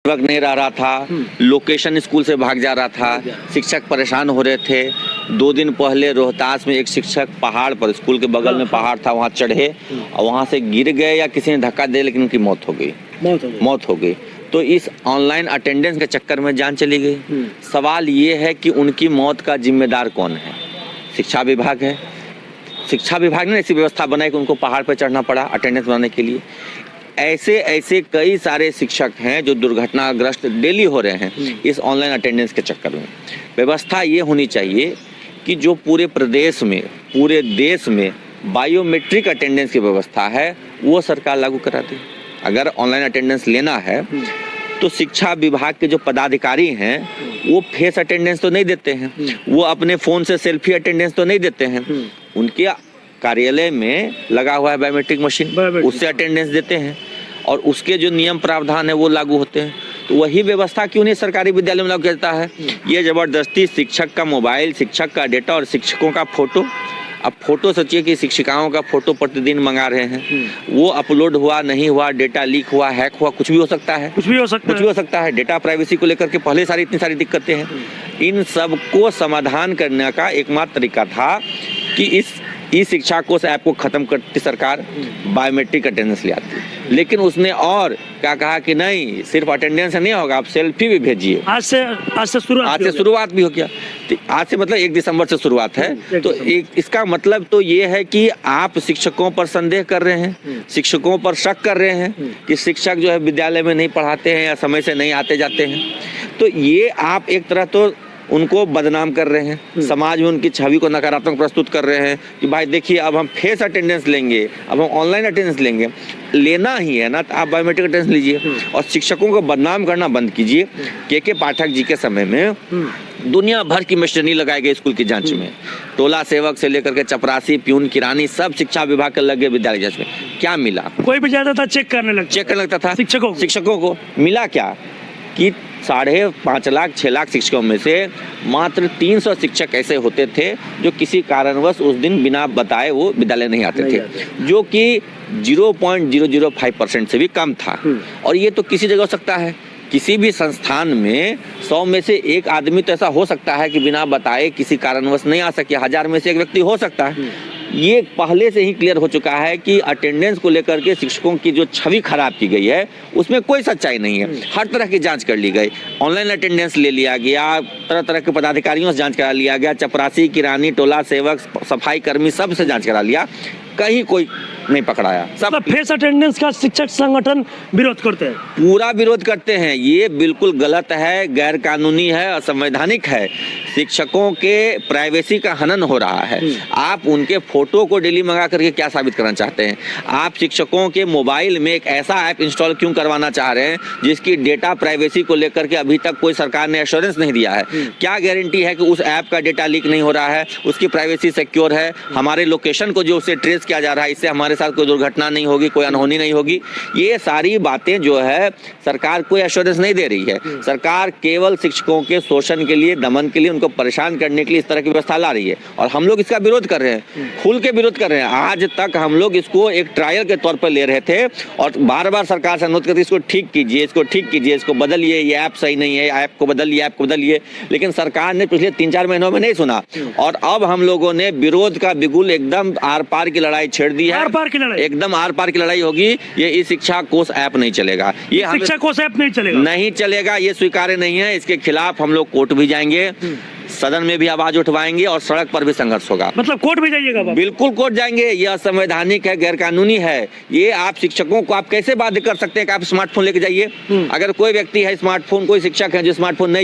Network नहीं रहा था, लोकेशन स्कूल से भाग जा रहा था, शिक्षक परेशान हो रहे थे। 2 दिन पहले रोहतास में एक शिक्षक पहाड़ पर, स्कूल के बगल में पहाड़ था, वहाँ चढ़े और वहाँ से गिर गए या किसी ने धक्का दे, लेकिन उनकी मौत हो गई। तो इस ऑनलाइन अटेंडेंस के चक्कर में जान चली गई। सवाल ये है कि उनकी मौत का जिम्मेदार कौन है? शिक्षा विभाग है। शिक्षा विभाग ने ऐसी व्यवस्था बनाई कि उनको पहाड़ पर चढ़ना पड़ा अटेंडेंस बनाने के लिए। ऐसे कई सारे शिक्षक हैं जो दुर्घटनाग्रस्त डेली हो रहे हैं इस ऑनलाइन अटेंडेंस के चक्कर में। व्यवस्था ये होनी चाहिए कि जो पूरे प्रदेश में, पूरे देश में बायोमेट्रिक अटेंडेंस की व्यवस्था है वो सरकार लागू करा दे। अगर ऑनलाइन अटेंडेंस लेना है तो शिक्षा विभाग के जो पदाधिकारी हैं वो फेस अटेंडेंस तो नहीं देते हैं, वो अपने फ़ोन से सेल्फी अटेंडेंस तो नहीं देते हैं। उनके कार्यालय में लगा हुआ है बायोमेट्रिक मशीन, उससे अटेंडेंस देते हैं और उसके जो नियम प्रावधान है वो लागू होते हैं। तो वही व्यवस्था क्यों नहीं सरकारी विद्यालय में लागू करता है? ये ज़बरदस्ती शिक्षक का मोबाइल, शिक्षक का डेटा और शिक्षकों का फोटो। अब फोटो सोचिए कि शिक्षिकाओं का फोटो प्रतिदिन मंगा रहे हैं, वो अपलोड हुआ नहीं हुआ, डेटा लीक हुआ, हैक हुआ, कुछ भी हो सकता है। डेटा प्राइवेसी को लेकर के पहले इतनी सारी दिक्कतें हैं। इन सब को समाधान करने का एकमात्र तरीका था कि इस शिक्षा कोष ऐप को खत्म करती सरकार, बायोमेट्रिक अटेंडेंस ले आती। लेकिन उसने और क्या कहा कि नहीं, सिर्फ अटेंडेंस नहीं होगा, आप सेल्फी भी भेजिए। आज से शुरुआत भी हो गया। तो आज से मतलब 1 दिसंबर से शुरुआत है। तो इसका मतलब तो ये है कि आप शिक्षकों पर संदेह कर रहे हैं, शिक्षकों पर शक कर रहे हैं कि शिक्षक जो है विद्यालय में नहीं पढ़ाते हैं या समय से नहीं आते जाते हैं। तो ये आप एक तरह तो उनको बदनाम कर रहे हैं, समाज में उनकी छवि को नकारात्मक प्रस्तुत कर रहे हैं कि भाई देखिए अब हम फेस अटेंडेंस लेंगे, अब हम ऑनलाइन अटेंडेंस लेंगे। लेना ही है ना तो आप बायोमेट्रिक अटेंडेंस लीजिए और शिक्षकों को बदनाम करना बंद कीजिए। के पाठक जी के समय में दुनिया भर की मशीनरी लगाई गई स्कूल की जांच में, टोला सेवक से लेकर के चपरासी, प्यून, किरानी सब शिक्षा विभाग के लगे विद्यालय जांच में। क्या मिला? कोई भी जाता था चेक करने लगता था शिक्षकों को मिला क्या कि 5.5 लाख 6 लाख शिक्षकों में से मात्र 300 शिक्षक ऐसे होते थे जो किसी कारणवश उस दिन बिना बताए वो विद्यालय नहीं आते थे, जो कि 0.005% से भी कम था। और ये तो किसी जगह हो सकता है, किसी भी संस्थान में 100 में से 1 आदमी तो ऐसा हो सकता है कि बिना बताए किसी कारणवश नहीं आ सके, 1000 में से 1 व्यक्ति हो सकता है। ये पहले से ही क्लियर हो चुका है कि अटेंडेंस को लेकर के शिक्षकों की जो छवि खराब की गई है उसमें कोई सच्चाई नहीं है। हर तरह की जांच कर ली गई, ऑनलाइन अटेंडेंस ले लिया गया, तरह तरह के पदाधिकारियों से जांच करा लिया गया, चपरासी, किरानी, टोला सेवक, सफाई कर्मी सब से जांच करा लिया, कहीं कोई नहीं पकड़ाया। सब फेस अटेंडेंस का शिक्षक संगठन विरोध करते हैं, पूरा विरोध करते हैं। ये बिल्कुल गलत है, गैर कानूनी है, असंवैधानिक है। शिक्षकों के प्राइवेसी का हनन हो रहा है। आप उनके फोटो को डेली मंगा करके क्या साबित करना चाहते हैं? आप शिक्षकों के मोबाइल में एक ऐसा ऐप इंस्टॉल क्यों करवाना चाह रहे हैं जिसकी डेटा प्राइवेसी को लेकर के अभी तक कोई सरकार ने एश्योरेंस नहीं दिया है? क्या गारंटी है कि उस ऐप का डेटा लीक नहीं हो रहा है, उसकी प्राइवेसी सिक्योर है, हमारे लोकेशन को जो उसे ट्रेस किया जा रहा है इससे हमारे साथ कोई दुर्घटना नहीं होगी, कोई अनहोनी नहीं होगी? ये सारी बातें जो है सरकार कोई एश्योरेंस नहीं दे रही है। सरकार केवल शिक्षकों के शोषण के लिए, दमन के लिए, उनको परेशान करने के लिए इस तरह की व्यवस्था ला रही है और हम लोग इसका विरोध कर रहे हैं, खुल के विरोध कर रहे हैं। आज तक हम लोग इसको एक ट्रायल के तौर पर ले रहे थे और बार बार सरकार से अनुरोध करते इसको ठीक कीजिए, इसको बदलिए, ये ऐप सही नहीं है, ऐप को बदलिए। लेकिन सरकार ने पिछले 3-4 महीनों में नहीं सुना और अब हम लोगों ने विरोध का बिगुल एकदम आर पार की लड़ाई छेड़ दी है। एकदम आर पार की लड़ाई होगी। ये ई शिक्षा कोष ऐप नहीं चलेगा, ये शिक्षा कोष ऐप नहीं चलेगा, ये स्वीकार्य नहीं है। इसके खिलाफ हम लोग कोर्ट भी जाएंगे, सदन में भी आवाज उठवाएंगे और सड़क पर भी संघर्ष होगा। मतलब कोर्ट भी जाइएगा? बिल्कुल कोर्ट जाएंगे। ये असंवैधानिक है, गैर कानूनी है। ये आप शिक्षकों को आप कैसे बाध्य कर सकते हैं कि आप स्मार्टफोन लेके जाइए? अगर कोई व्यक्ति है स्मार्टफोन, कोई शिक्षक है जो स्मार्टफोन नहीं